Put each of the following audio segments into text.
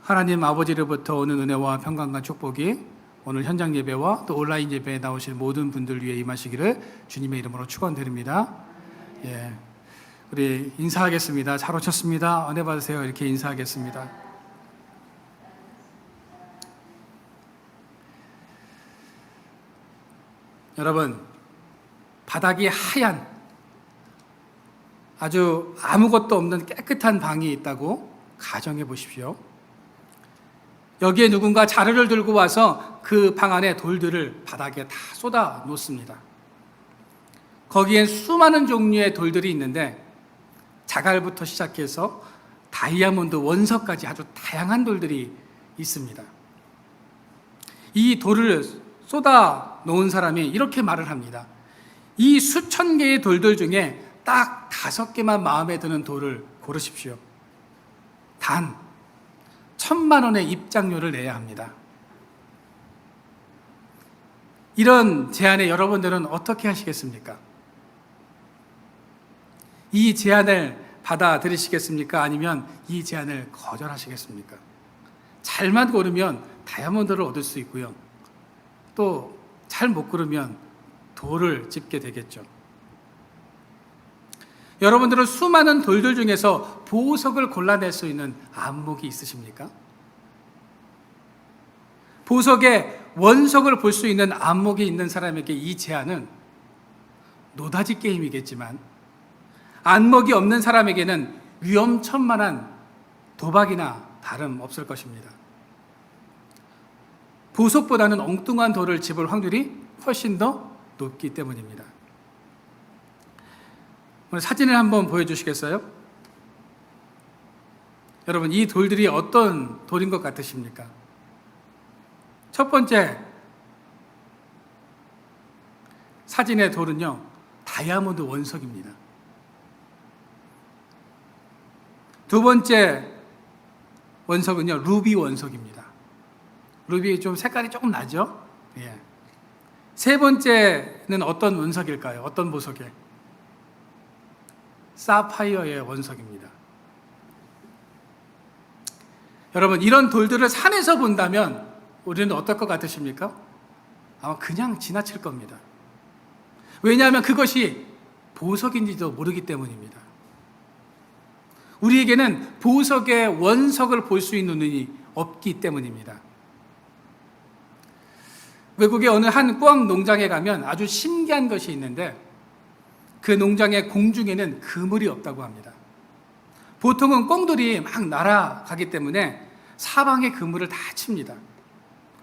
하나님 아버지로부터 오는 은혜와 평강과 축복이 오늘 현장 예배와 또 온라인 예배에 나오실 모든 분들 위해 임하시기를 주님의 이름으로 축원드립니다. 예, 우리 인사하겠습니다. 잘 오셨습니다. 은혜 받으세요. 이렇게 인사하겠습니다. 여러분, 바닥이 하얀 아주 아무것도 없는 깨끗한 방이 있다고 가정해 보십시오. 여기에 누군가 자루를 들고 와서 그 방 안에 돌들을 바닥에 다 쏟아 놓습니다. 거기엔 수많은 종류의 돌들이 있는데 자갈부터 시작해서 다이아몬드, 원석까지 아주 다양한 돌들이 있습니다. 이 돌을 쏟아 놓은 사람이 이렇게 말을 합니다. 이 수천 개의 돌들 중에 딱 5개만 마음에 드는 돌을 고르십시오. 단 1,000만 원의 입장료를 내야 합니다. 이런 제안에 여러분들은 어떻게 하시겠습니까? 이 제안을 받아들이시겠습니까? 아니면 이 제안을 거절하시겠습니까? 잘만 고르면 다이아몬드를 얻을 수 있고요. 또 잘 못 고르면 돌을 짚게 되겠죠. 여러분들은 수많은 돌들 중에서 보석을 골라낼 수 있는 안목이 있으십니까? 보석의 원석을 볼 수 있는 안목이 있는 사람에게 이 제안은 노다지 게임이겠지만 안목이 없는 사람에게는 위험천만한 도박이나 다름없을 것입니다. 보석보다는 엉뚱한 돌을 집을 확률이 훨씬 더 높기 때문입니다. 오늘 사진을 한번 보여주시겠어요? 여러분, 이 돌들이 어떤 돌인 것 같으십니까? 첫 번째 사진의 돌은요, 다이아몬드 원석입니다. 두 번째 원석은요, 루비 원석입니다. 루비 좀 색깔이 조금 나죠? 예. 세 번째는 어떤 원석일까요? 어떤 보석에? 사파이어의 원석입니다. 여러분, 이런 돌들을 산에서 본다면 우리는 어떨 것 같으십니까? 아마 그냥 지나칠 겁니다. 왜냐하면 그것이 보석인지도 모르기 때문입니다. 우리에게는 보석의 원석을 볼 수 있는 눈이 없기 때문입니다. 외국의 어느 한 꿩 농장에 가면 아주 신기한 것이 있는데 그 농장의 공중에는 그물이 없다고 합니다. 보통은 꿩들이 막 날아가기 때문에 사방에 그물을 다 칩니다.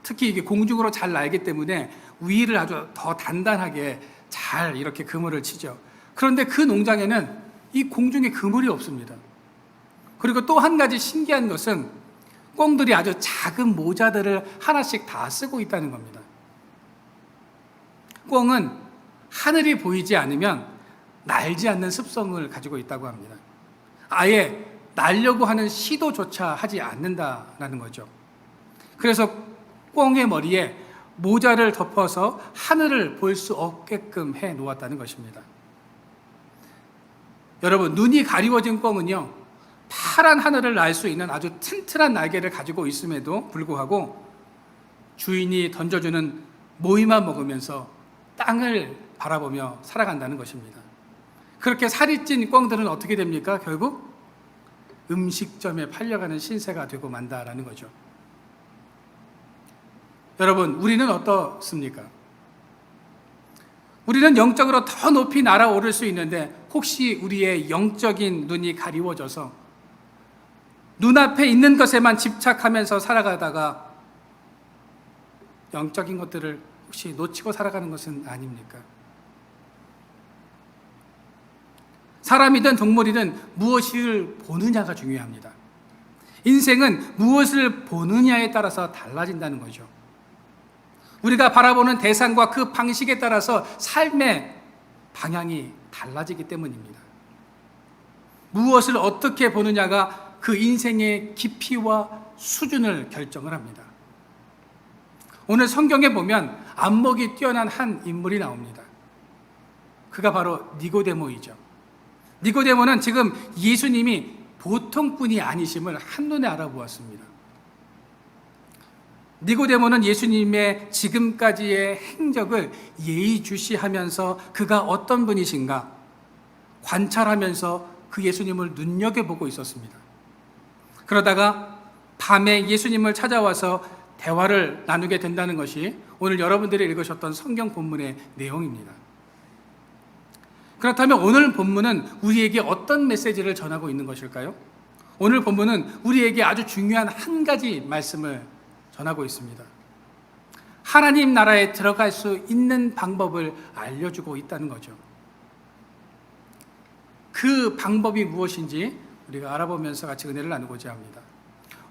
특히 이게 공중으로 잘 날기 때문에 위를 아주 더 단단하게 잘 이렇게 그물을 치죠. 그런데 그 농장에는 이 공중에 그물이 없습니다. 그리고 또 한 가지 신기한 것은 꿩들이 아주 작은 모자들을 하나씩 다 쓰고 있다는 겁니다. 꿩은 하늘이 보이지 않으면 날지 않는 습성을 가지고 있다고 합니다. 아예 날려고 하는 시도조차 하지 않는다라는 거죠. 그래서 꿩의 머리에 모자를 덮어서 하늘을 볼 수 없게끔 해 놓았다는 것입니다. 여러분, 눈이 가리워진 꿩은요, 파란 하늘을 날 수 있는 아주 튼튼한 날개를 가지고 있음에도 불구하고 주인이 던져주는 모이만 먹으면서 땅을 바라보며 살아간다는 것입니다. 그렇게 살이 찐 꿩들은 어떻게 됩니까? 결국 음식점에 팔려가는 신세가 되고 만다라는 거죠. 여러분, 우리는 어떻습니까? 우리는 영적으로 더 높이 날아오를 수 있는데 혹시 우리의 영적인 눈이 가리워져서 눈앞에 있는 것에만 집착하면서 살아가다가 영적인 것들을 혹시 놓치고 살아가는 것은 아닙니까? 사람이든 동물이든 무엇을 보느냐가 중요합니다. 인생은 무엇을 보느냐에 따라서 달라진다는 거죠. 우리가 바라보는 대상과 그 방식에 따라서 삶의 방향이 달라지기 때문입니다. 무엇을 어떻게 보느냐가 그 인생의 깊이와 수준을 결정을 합니다. 오늘 성경에 보면 안목이 뛰어난 한 인물이 나옵니다. 그가 바로 니고데모이죠. 니고데모는 지금 예수님이 보통 분이 아니심을 한눈에 알아보았습니다. 니고데모는 예수님의 지금까지의 행적을 예의주시하면서 그가 어떤 분이신가 관찰하면서 그 예수님을 눈여겨보고 있었습니다. 그러다가 밤에 예수님을 찾아와서 대화를 나누게 된다는 것이 오늘 여러분들이 읽으셨던 성경 본문의 내용입니다. 그렇다면 오늘 본문은 우리에게 어떤 메시지를 전하고 있는 것일까요? 오늘 본문은 우리에게 아주 중요한 한 가지 말씀을 전하고 있습니다. 하나님 나라에 들어갈 수 있는 방법을 알려주고 있다는 거죠. 그 방법이 무엇인지 우리가 알아보면서 같이 은혜를 나누고자 합니다.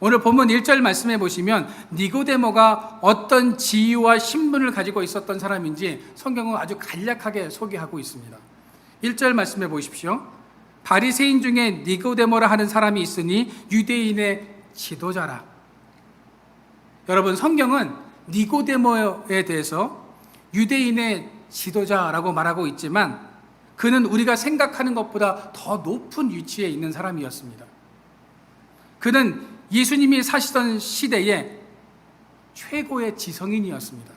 오늘 본문 1절 말씀해 보시면 니고데모가 어떤 지위와 신분을 가지고 있었던 사람인지 성경은 아주 간략하게 소개하고 있습니다. 1절 말씀해 보십시오. 바리새인 중에 니고데모라 하는 사람이 있으니 유대인의 지도자라. 여러분, 성경은 니고데모에 대해서 유대인의 지도자라고 말하고 있지만 그는 우리가 생각하는 것보다 더 높은 위치에 있는 사람이었습니다. 그는 예수님이 사시던 시대에 최고의 지성인이었습니다.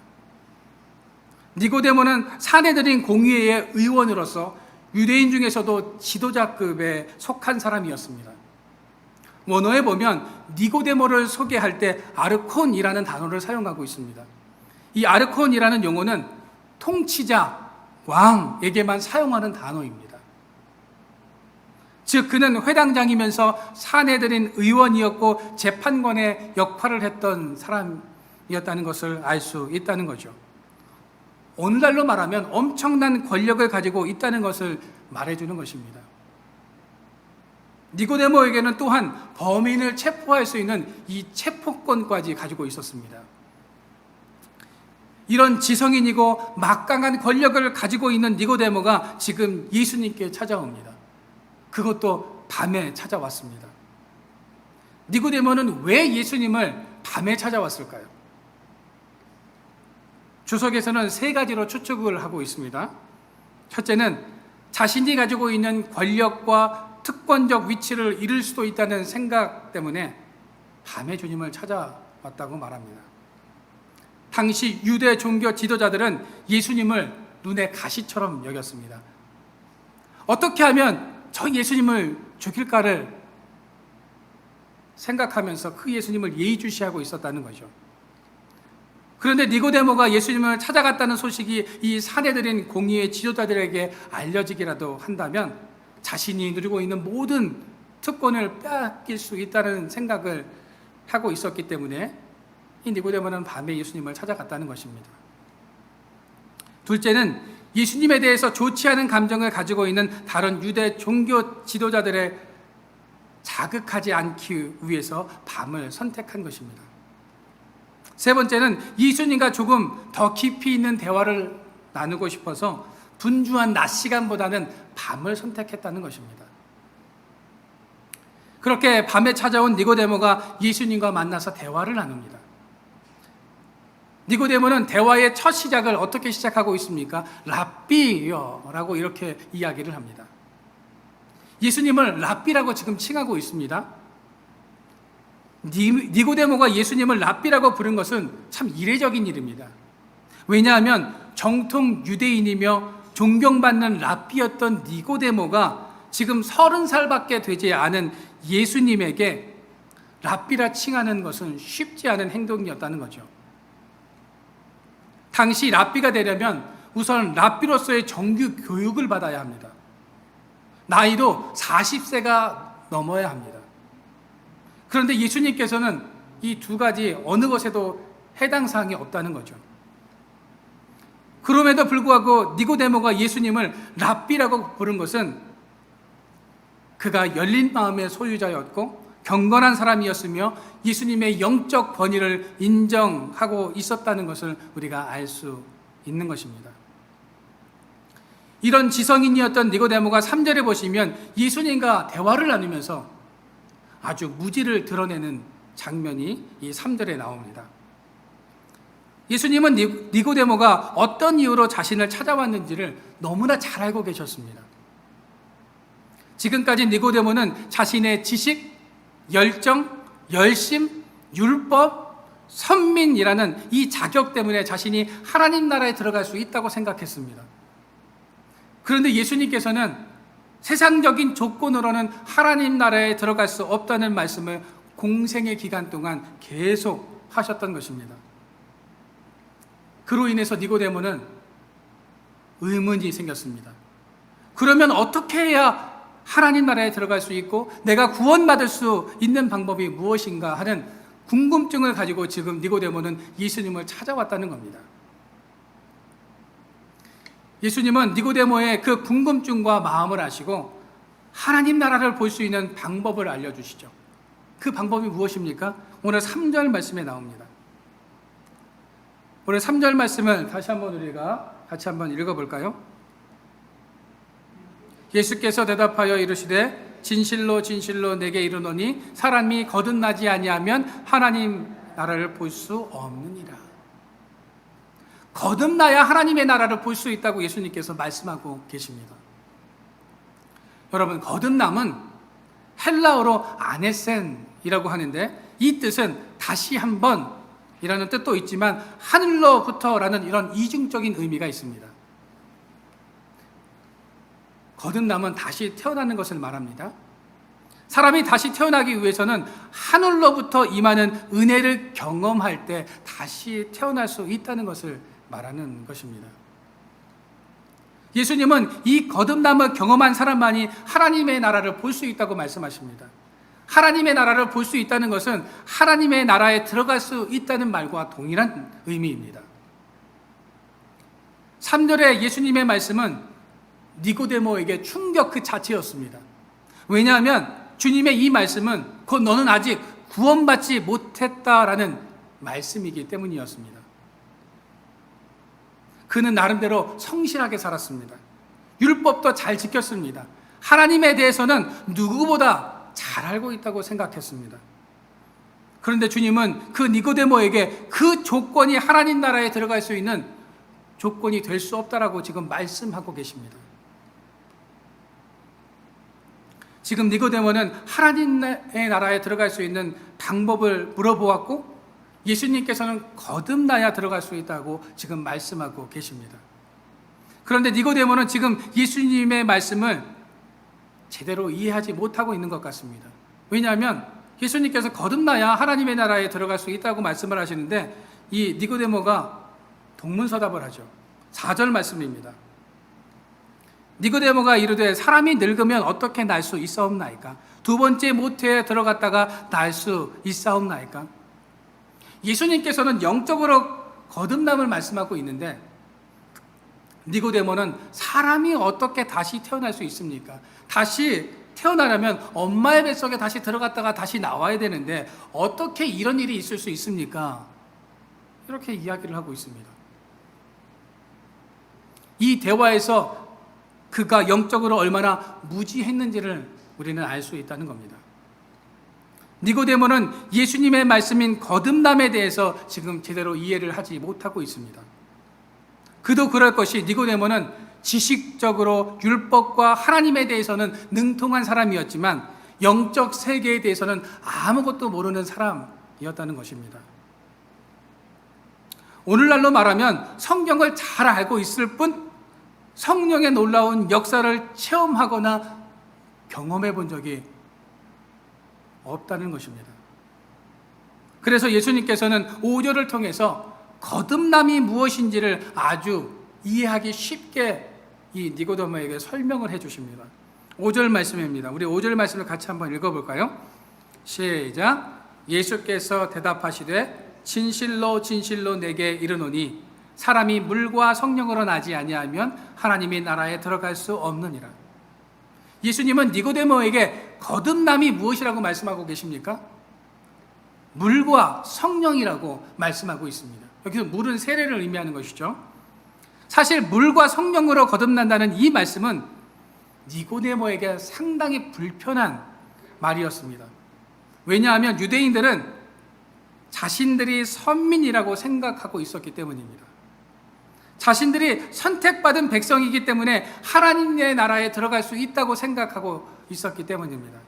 니고데모는 사내들인 공의회의 의원으로서 유대인 중에서도 지도자급에 속한 사람이었습니다. 원어에 보면 니고데모를 소개할 때 아르콘이라는 단어를 사용하고 있습니다. 이 아르콘이라는 용어는 통치자, 왕에게만 사용하는 단어입니다. 즉 그는 회당장이면서 사내들인 의원이었고 재판관의 역할을 했던 사람이었다는 것을 알 수 있다는 거죠. 오늘날로 말하면 엄청난 권력을 가지고 있다는 것을 말해주는 것입니다. 니고데모에게는 또한 범인을 체포할 수 있는 이 체포권까지 가지고 있었습니다. 이런 지성인이고 막강한 권력을 가지고 있는 니고데모가 지금 예수님께 찾아옵니다. 그것도 밤에 찾아왔습니다. 니고데모는 왜 예수님을 밤에 찾아왔을까요? 주석에서는 세 가지로 추측을 하고 있습니다. 첫째는 자신이 가지고 있는 권력과 특권적 위치를 잃을 수도 있다는 생각 때문에 밤에 주님을 찾아왔다고 말합니다. 당시 유대 종교 지도자들은 예수님을 눈의 가시처럼 여겼습니다. 어떻게 하면 저 예수님을 죽일까를 생각하면서 그 예수님을 예의주시하고 있었다는 거죠. 그런데 니고데모가 예수님을 찾아갔다는 소식이 이 사내들인 공의의 지도자들에게 알려지기라도 한다면 자신이 누리고 있는 모든 특권을 빼앗길 수 있다는 생각을 하고 있었기 때문에 이 니고데모는 밤에 예수님을 찾아갔다는 것입니다. 둘째는 예수님에 대해서 좋지 않은 감정을 가지고 있는 다른 유대 종교 지도자들의 자극하지 않기 위해서 밤을 선택한 것입니다. 세 번째는 예수님과 조금 더 깊이 있는 대화를 나누고 싶어서 분주한 낮 시간보다는 밤을 선택했다는 것입니다. 그렇게 밤에 찾아온 니고데모가 예수님과 만나서 대화를 나눕니다. 니고데모는 대화의 첫 시작을 어떻게 시작하고 있습니까? 랍비여라고 이렇게 이야기를 합니다. 예수님을 랍비라고 지금 칭하고 있습니다. 니고데모가 예수님을 랍비라고 부른 것은 참 이례적인 일입니다. 왜냐하면 정통 유대인이며 존경받는 랍비였던 니고데모가 지금 30살밖에 되지 않은 예수님에게 랍비라 칭하는 것은 쉽지 않은 행동이었다는 거죠. 당시 랍비가 되려면 우선 랍비로서의 정규 교육을 받아야 합니다. 나이도 40세가 넘어야 합니다. 그런데 예수님께서는 이 두 가지 어느 것에도 해당 사항이 없다는 거죠. 그럼에도 불구하고 니고데모가 예수님을 랍비라고 부른 것은 그가 열린 마음의 소유자였고 경건한 사람이었으며 예수님의 영적 권위를 인정하고 있었다는 것을 우리가 알 수 있는 것입니다. 이런 지성인이었던 니고데모가 3절에 보시면 예수님과 대화를 나누면서 아주 무지를 드러내는 장면이 이 3절에 나옵니다. 예수님은 니고데모가 어떤 이유로 자신을 찾아왔는지를 너무나 잘 알고 계셨습니다. 지금까지 니고데모는 자신의 지식, 열정, 열심, 율법, 선민이라는 이 자격 때문에 자신이 하나님 나라에 들어갈 수 있다고 생각했습니다. 그런데 예수님께서는 세상적인 조건으로는 하나님 나라에 들어갈 수 없다는 말씀을 공생의 기간 동안 계속 하셨던 것입니다. 그로 인해서 니고데모는 의문이 생겼습니다. 그러면 어떻게 해야 하나님 나라에 들어갈 수 있고 내가 구원받을 수 있는 방법이 무엇인가 하는 궁금증을 가지고 지금 니고데모는 예수님을 찾아왔다는 겁니다. 예수님은 니고데모의 그 궁금증과 마음을 아시고 하나님 나라를 볼 수 있는 방법을 알려주시죠. 그 방법이 무엇입니까? 오늘 3절 말씀에 나옵니다. 오늘 3절 말씀을 다시 한번 우리가 같이 한번 읽어볼까요? 예수께서 대답하여 이르시되 진실로 진실로 내게 이르노니 사람이 거듭나지 아니하면 하나님 나라를 볼 수 없느니라. 거듭나야 하나님의 나라를 볼 수 있다고 예수님께서 말씀하고 계십니다. 여러분, 거듭남은 헬라어로 아네센이라고 하는데 이 뜻은 다시 한번 이라는 뜻도 있지만 하늘로부터라는 이런 이중적인 의미가 있습니다. 거듭남은 다시 태어나는 것을 말합니다. 사람이 다시 태어나기 위해서는 하늘로부터 임하는 은혜를 경험할 때 다시 태어날 수 있다는 것을 말하는 것입니다. 예수님은 이 거듭남을 경험한 사람만이 하나님의 나라를 볼 수 있다고 말씀하십니다. 하나님의 나라를 볼 수 있다는 것은 하나님의 나라에 들어갈 수 있다는 말과 동일한 의미입니다. 3절의 예수님의 말씀은 니고데모에게 충격 그 자체였습니다. 왜냐하면 주님의 이 말씀은 곧 너는 아직 구원받지 못했다라는 말씀이기 때문이었습니다. 그는 나름대로 성실하게 살았습니다. 율법도 잘 지켰습니다. 하나님에 대해서는 누구보다 잘 알고 있다고 생각했습니다. 그런데 주님은 그 니고데모에게 그 조건이 하나님 나라에 들어갈 수 있는 조건이 될 수 없다라고 지금 말씀하고 계십니다. 지금 니고데모는 하나님의 나라에 들어갈 수 있는 방법을 물어보았고 예수님께서는 거듭나야 들어갈 수 있다고 지금 말씀하고 계십니다. 그런데 니고데모는 지금 예수님의 말씀을 제대로 이해하지 못하고 있는 것 같습니다. 왜냐하면 예수님께서 거듭나야 하나님의 나라에 들어갈 수 있다고 말씀을 하시는데 이 니고데모가 동문서답을 하죠. 4절 말씀입니다. 니고데모가 이르되 사람이 늙으면 어떻게 날 수 있사옵나이까? 두 번째 모태에 들어갔다가 날 수 있사옵나이까? 예수님께서는 영적으로 거듭남을 말씀하고 있는데 니고데모는 사람이 어떻게 다시 태어날 수 있습니까? 다시 태어나려면 엄마의 뱃속에 다시 들어갔다가 다시 나와야 되는데 어떻게 이런 일이 있을 수 있습니까? 이렇게 이야기를 하고 있습니다. 이 대화에서 그가 영적으로 얼마나 무지했는지를 우리는 알 수 있다는 겁니다. 니고데모는 예수님의 말씀인 거듭남에 대해서 지금 제대로 이해를 하지 못하고 있습니다. 그도 그럴 것이 니고데모는 지식적으로 율법과 하나님에 대해서는 능통한 사람이었지만 영적 세계에 대해서는 아무것도 모르는 사람이었다는 것입니다. 오늘날로 말하면 성경을 잘 알고 있을 뿐 성령의 놀라운 역사를 체험하거나 경험해 본 적이 없다는 것입니다. 그래서 예수님께서는 5절을 통해서 거듭남이 무엇인지를 아주 이해하기 쉽게 이 니고데모에게 설명을 해 주십니다. 5절 말씀입니다. 우리 5절 말씀을 같이 한번 읽어볼까요? 시작. 예수께서 대답하시되 진실로 진실로 내게 이르노니 사람이 물과 성령으로 나지 아니하면 하나님의 나라에 들어갈 수 없느니라. 예수님은 니고데모에게 거듭남이 무엇이라고 말씀하고 계십니까? 물과 성령이라고 말씀하고 있습니다. 여기서 물은 세례를 의미하는 것이죠. 사실 물과 성령으로 거듭난다는 이 말씀은 니고데모에게 상당히 불편한 말이었습니다. 왜냐하면 유대인들은 자신들이 선민이라고 생각하고 있었기 때문입니다. 자신들이 선택받은 백성이기 때문에 하나님의 나라에 들어갈 수 있다고 생각하고 있었기 때문입니다.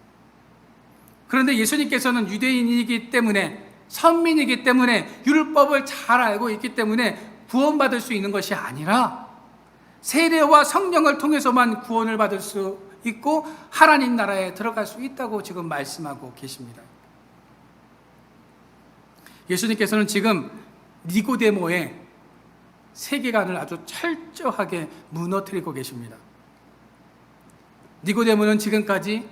그런데 예수님께서는 유대인이기 때문에 선민이기 때문에 율법을 잘 알고 있기 때문에 구원받을 수 있는 것이 아니라 세례와 성령을 통해서만 구원을 받을 수 있고 하나님 나라에 들어갈 수 있다고 지금 말씀하고 계십니다. 예수님께서는 지금 니고데모의 세계관을 아주 철저하게 무너뜨리고 계십니다. 니고데모는 지금까지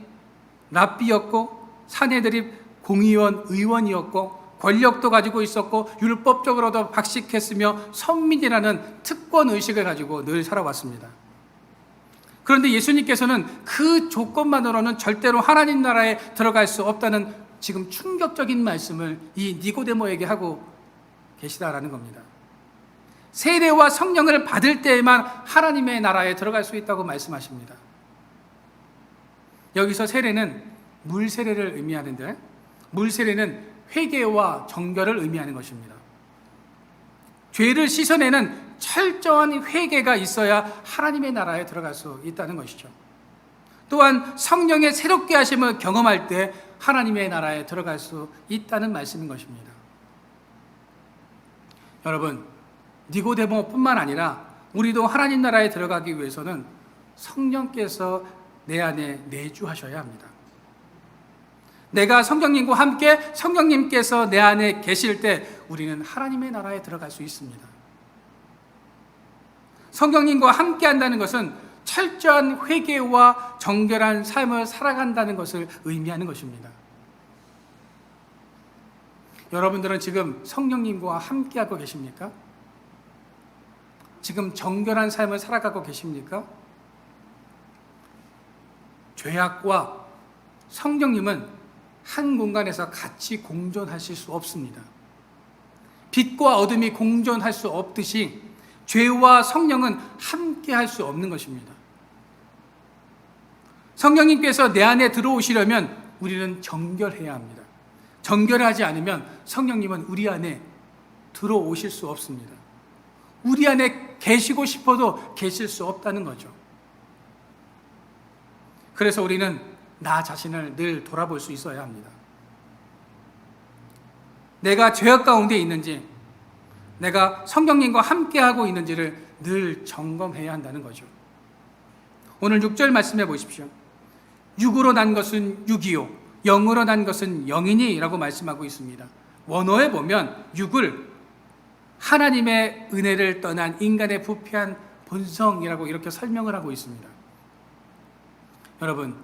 랍비였고 사내들이 공의원, 의원이었고 권력도 가지고 있었고 율법적으로도 박식했으며 선민이라는 특권 의식을 가지고 늘 살아왔습니다. 그런데 예수님께서는 그 조건만으로는 절대로 하나님 나라에 들어갈 수 없다는 지금 충격적인 말씀을 이 니고데모에게 하고 계시다라는 겁니다. 세례와 성령을 받을 때에만 하나님의 나라에 들어갈 수 있다고 말씀하십니다. 여기서 세례는 물 세례를 의미하는데 물 세례는 회개와 정결을 의미하는 것입니다. 죄를 씻어내는 철저한 회개가 있어야 하나님의 나라에 들어갈 수 있다는 것이죠. 또한 성령의 새롭게 하심을 경험할 때 하나님의 나라에 들어갈 수 있다는 말씀인 것입니다. 여러분, 니고데모뿐만 아니라 우리도 하나님 나라에 들어가기 위해서는 성령께서 내 안에 내주하셔야 합니다. 내가 성령님과 함께 성령님께서 내 안에 계실 때 우리는 하나님의 나라에 들어갈 수 있습니다. 성령님과 함께 한다는 것은 철저한 회개와 정결한 삶을 살아간다는 것을 의미하는 것입니다. 여러분들은 지금 성령님과 함께하고 계십니까? 지금 정결한 삶을 살아가고 계십니까? 죄악과 성령님은 한 공간에서 같이 공존하실 수 없습니다. 빛과 어둠이 공존할 수 없듯이 죄와 성령은 함께 할 수 없는 것입니다. 성령님께서 내 안에 들어오시려면 우리는 정결해야 합니다. 정결하지 않으면 성령님은 우리 안에 들어오실 수 없습니다. 우리 안에 계시고 싶어도 계실 수 없다는 거죠. 그래서 우리는 나 자신을 늘 돌아볼 수 있어야 합니다. 내가 죄악 가운데 있는지, 내가 성령님과 함께하고 있는지를 늘 점검해야 한다는 거죠. 오늘 6절 말씀해 보십시오. 육으로 난 것은 육이요 영으로 난 것은 영이니 라고 말씀하고 있습니다. 원어에 보면 육을 하나님의 은혜를 떠난 인간의 부패한 본성이라고 이렇게 설명을 하고 있습니다. 여러분,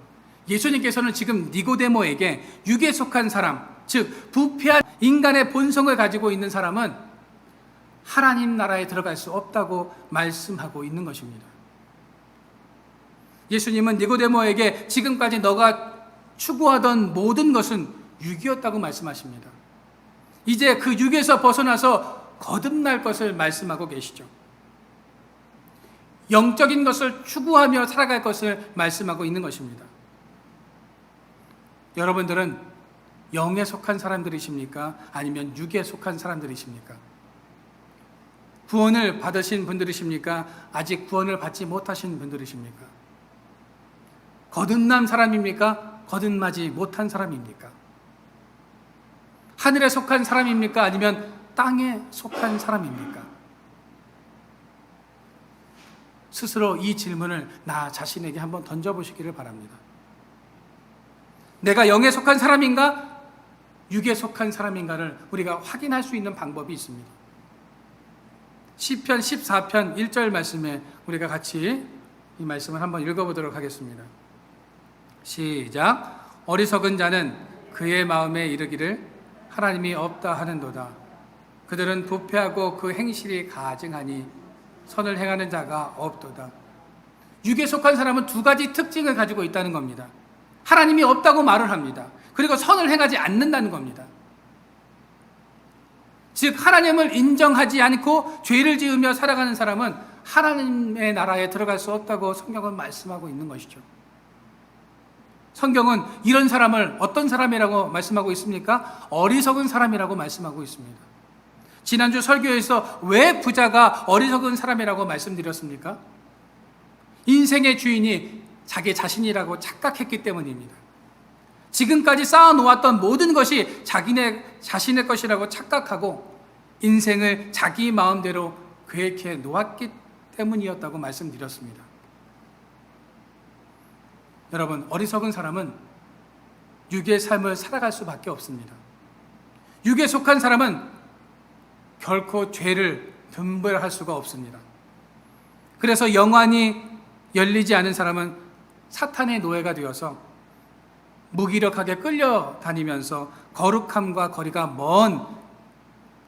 예수님께서는 지금 니고데모에게 육에 속한 사람, 즉 부패한 인간의 본성을 가지고 있는 사람은 하나님 나라에 들어갈 수 없다고 말씀하고 있는 것입니다. 예수님은 니고데모에게 지금까지 너가 추구하던 모든 것은 육이었다고 말씀하십니다. 이제 그 육에서 벗어나서 거듭날 것을 말씀하고 계시죠. 영적인 것을 추구하며 살아갈 것을 말씀하고 있는 것입니다. 여러분들은 영에 속한 사람들이십니까? 아니면 육에 속한 사람들이십니까? 구원을 받으신 분들이십니까? 아직 구원을 받지 못하신 분들이십니까? 거듭난 사람입니까? 거듭나지 못한 사람입니까? 하늘에 속한 사람입니까? 아니면 땅에 속한 사람입니까? 스스로 이 질문을 나 자신에게 한번 던져보시기를 바랍니다. 내가 영에 속한 사람인가? 육에 속한 사람인가를 우리가 확인할 수 있는 방법이 있습니다. 시편 14편 1절 말씀에 우리가 같이 이 말씀을 한번 읽어보도록 하겠습니다. 시작. 어리석은 자는 그의 마음에 이르기를 하나님이 없다 하는도다. 그들은 부패하고 그 행실이 가증하니 선을 행하는 자가 없도다. 육에 속한 사람은 두 가지 특징을 가지고 있다는 겁니다. 하나님이 없다고 말을 합니다. 그리고 선을 행하지 않는다는 겁니다. 즉 하나님을 인정하지 않고 죄를 지으며 살아가는 사람은 하나님의 나라에 들어갈 수 없다고 성경은 말씀하고 있는 것이죠. 성경은 이런 사람을 어떤 사람이라고 말씀하고 있습니까? 어리석은 사람이라고 말씀하고 있습니다. 지난주 설교에서 왜 부자가 어리석은 사람이라고 말씀드렸습니까? 인생의 주인이 자기 자신이라고 착각했기 때문입니다. 지금까지 쌓아놓았던 모든 것이 자신의 것이라고 착각하고 인생을 자기 마음대로 계획해 놓았기 때문이었다고 말씀드렸습니다. 여러분, 어리석은 사람은 육의 삶을 살아갈 수밖에 없습니다. 육에 속한 사람은 결코 죄를 분별할 수가 없습니다. 그래서 영안이 열리지 않은 사람은 사탄의 노예가 되어서 무기력하게 끌려다니면서 거룩함과 거리가 먼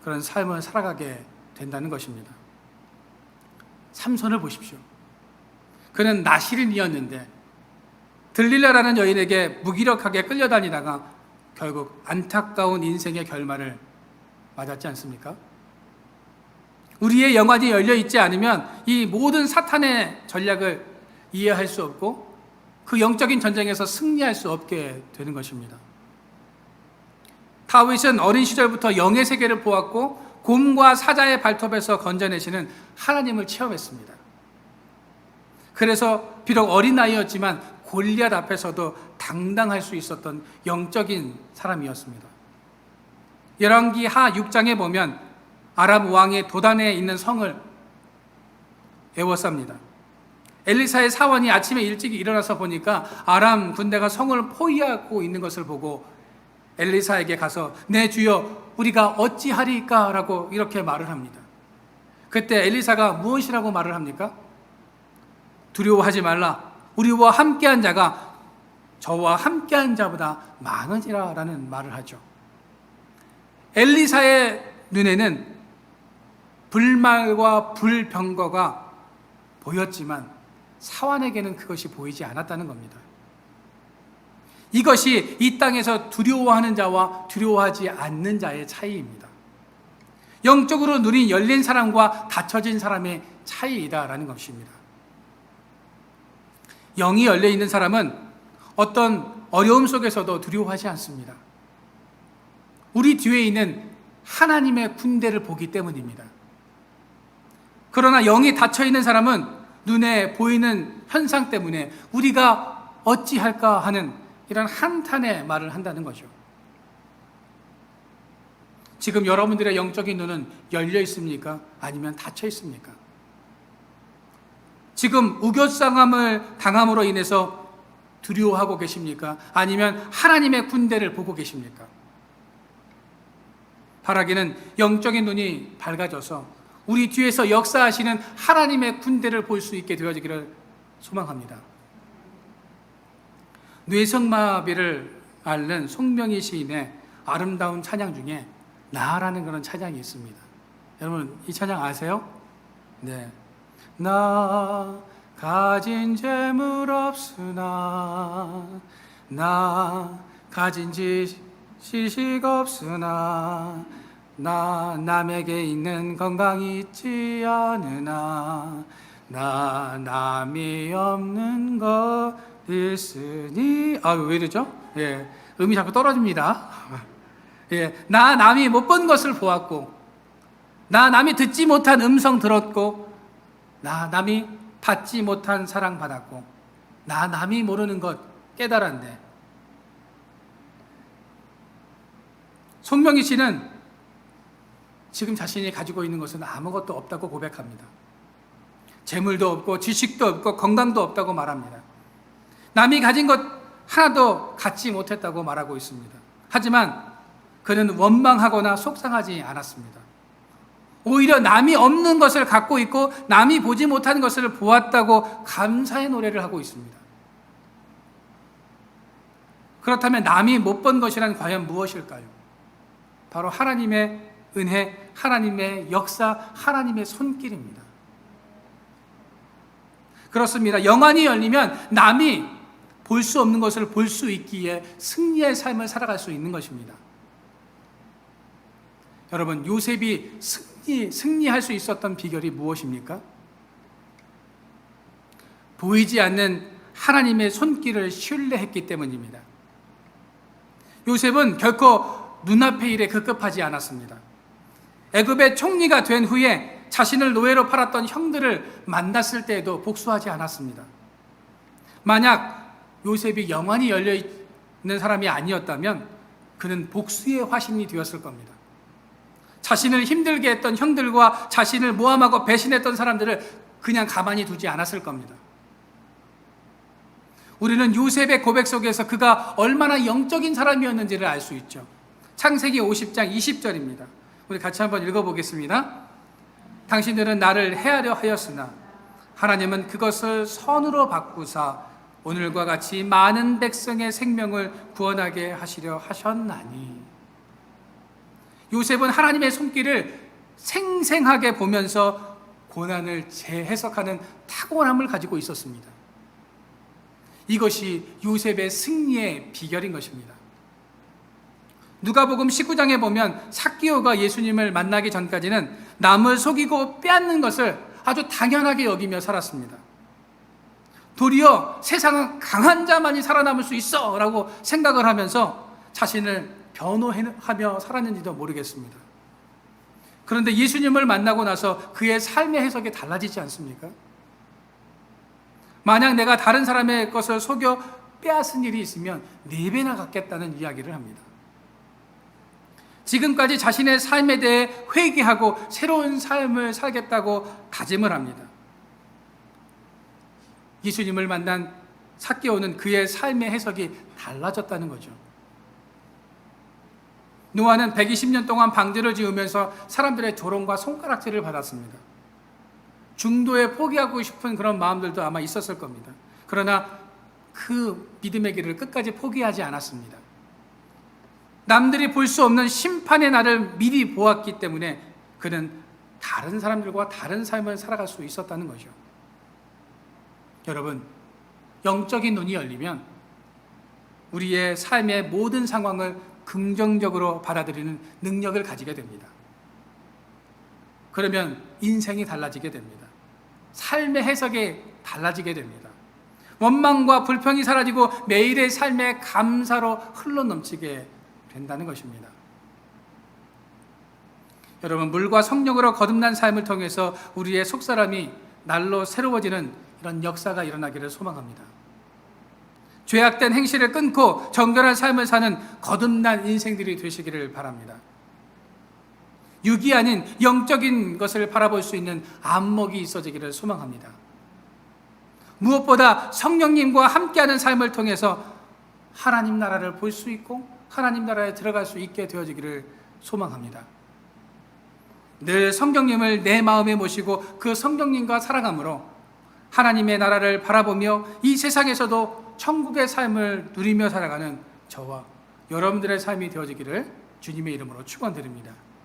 그런 삶을 살아가게 된다는 것입니다. 삼손을 보십시오. 그는 나실인이었는데 들릴라라는 여인에게 무기력하게 끌려다니다가 결국 안타까운 인생의 결말을 맞았지 않습니까? 우리의 영안이 열려 있지 않으면 이 모든 사탄의 전략을 이해할 수 없고 그 영적인 전쟁에서 승리할 수 없게 되는 것입니다. 다윗은 어린 시절부터 영의 세계를 보았고 곰과 사자의 발톱에서 건져내시는 하나님을 체험했습니다. 그래서 비록 어린 나이였지만 골리앗 앞에서도 당당할 수 있었던 영적인 사람이었습니다. 열왕기 하 6장에 보면 아람 왕의 도단에 있는 성을 에워쌉니다. 엘리사의 사원이 아침에 일찍 일어나서 보니까 아람 군대가 성을 포위하고 있는 것을 보고 엘리사에게 가서 내 주여 우리가 어찌하리까? 라고 이렇게 말을 합니다. 그때 엘리사가 무엇이라고 말을 합니까? 두려워하지 말라. 우리와 함께한 자가 저와 함께한 자보다 많으니라 라는 말을 하죠. 엘리사의 눈에는 불말과 불병거가 보였지만 사환에게는 그것이 보이지 않았다는 겁니다. 이것이 이 땅에서 두려워하는 자와 두려워하지 않는 자의 차이입니다. 영적으로 눈이 열린 사람과 닫혀진 사람의 차이이다라는 것입니다. 영이 열려 있는 사람은 어떤 어려움 속에서도 두려워하지 않습니다. 우리 뒤에 있는 하나님의 군대를 보기 때문입니다. 그러나 영이 닫혀 있는 사람은 눈에 보이는 현상 때문에 우리가 어찌할까 하는 이런 한탄의 말을 한다는 거죠. 지금 여러분들의 영적인 눈은 열려 있습니까? 아니면 닫혀 있습니까? 지금 우겨싸움을 당함으로 인해서 두려워하고 계십니까? 아니면 하나님의 군대를 보고 계십니까? 바라기는 영적인 눈이 밝아져서 우리 뒤에서 역사하시는 하나님의 군대를 볼 수 있게 되어지기를 소망합니다. 뇌성마비를 앓는 송명희 시인의 아름다운 찬양 중에 나라는 그런 찬양이 있습니다. 여러분 이 찬양 아세요? 네. 나 가진 재물 없으나 나 가진 지식 없으나 나 남에게 있는 건강이 있지 않으나 나 남이 없는 것 있으니 왜 이러죠? 예, 음이 자꾸 떨어집니다. 예, 나 남이 못 본 것을 보았고 나 남이 듣지 못한 음성 들었고 나 남이 받지 못한 사랑 받았고 나 남이 모르는 것 깨달았네. 손명희 씨는 지금 자신이 가지고 있는 것은 아무것도 없다고 고백합니다. 재물도 없고 지식도 없고 건강도 없다고 말합니다. 남이 가진 것 하나도 갖지 못했다고 말하고 있습니다. 하지만 그는 원망하거나 속상하지 않았습니다. 오히려 남이 없는 것을 갖고 있고 남이 보지 못한 것을 보았다고 감사의 노래를 하고 있습니다. 그렇다면 남이 못 본 것이란 과연 무엇일까요? 바로 하나님의 은혜, 하나님의 역사, 하나님의 손길입니다. 그렇습니다. 영안이 열리면 남이 볼 수 없는 것을 볼 수 있기에 승리의 삶을 살아갈 수 있는 것입니다. 여러분, 요셉이 승리할 수 있었던 비결이 무엇입니까? 보이지 않는 하나님의 손길을 신뢰했기 때문입니다. 요셉은 결코 눈앞의 일에 급급하지 않았습니다. 애굽의 총리가 된 후에 자신을 노예로 팔았던 형들을 만났을 때에도 복수하지 않았습니다. 만약 요셉이 영안이 열려 있는 사람이 아니었다면 그는 복수의 화신이 되었을 겁니다. 자신을 힘들게 했던 형들과 자신을 모함하고 배신했던 사람들을 그냥 가만히 두지 않았을 겁니다. 우리는 요셉의 고백 속에서 그가 얼마나 영적인 사람이었는지를 알 수 있죠. 창세기 50장 20절입니다. 우리 같이 한번 읽어보겠습니다. 당신들은 나를 해하려 하였으나 하나님은 그것을 선으로 바꾸사 오늘과 같이 많은 백성의 생명을 구원하게 하시려 하셨나니. 요셉은 하나님의 손길을 생생하게 보면서 고난을 재해석하는 탁월함을 가지고 있었습니다. 이것이 요셉의 승리의 비결인 것입니다. 누가복음 19장에 보면 삭기오가 예수님을 만나기 전까지는 남을 속이고 빼앗는 것을 아주 당연하게 여기며 살았습니다. 도리어 세상은 강한 자만이 살아남을 수 있어 라고 생각을 하면서 자신을 변호하며 살았는지도 모르겠습니다. 그런데 예수님을 만나고 나서 그의 삶의 해석이 달라지지 않습니까? 만약 내가 다른 사람의 것을 속여 빼앗은 일이 있으면 4배나 갚겠다는 이야기를 합니다. 지금까지 자신의 삶에 대해 회개하고 새로운 삶을 살겠다고 다짐을 합니다. 예수님을 만난 삭개오는 그의 삶의 해석이 달라졌다는 거죠. 노아는 120년 동안 방주를 지으면서 사람들의 조롱과 손가락질을 받았습니다. 중도에 포기하고 싶은 그런 마음들도 아마 있었을 겁니다. 그러나 그 믿음의 길을 끝까지 포기하지 않았습니다. 남들이 볼 수 없는 심판의 날을 미리 보았기 때문에 그는 다른 사람들과 다른 삶을 살아갈 수 있었다는 거죠. 여러분, 영적인 눈이 열리면 우리의 삶의 모든 상황을 긍정적으로 받아들이는 능력을 가지게 됩니다. 그러면 인생이 달라지게 됩니다. 삶의 해석이 달라지게 됩니다. 원망과 불평이 사라지고 매일의 삶의 감사로 흘러넘치게 된다는 것입니다. 여러분, 물과 성령으로 거듭난 삶을 통해서 우리의 속사람이 날로 새로워지는 이런 역사가 일어나기를 소망합니다. 죄악된 행실을 끊고 정결한 삶을 사는 거듭난 인생들이 되시기를 바랍니다. 육이 아닌 영적인 것을 바라볼 수 있는 안목이 있어지기를 소망합니다. 무엇보다 성령님과 함께하는 삶을 통해서 하나님 나라를 볼 수 있고 하나님 나라에 들어갈 수 있게 되어지기를 소망합니다. 늘 성령님을 내 마음에 모시고 그 성령님과 살아감으로 하나님의 나라를 바라보며 이 세상에서도 천국의 삶을 누리며 살아가는 저와 여러분들의 삶이 되어지기를 주님의 이름으로 축원드립니다.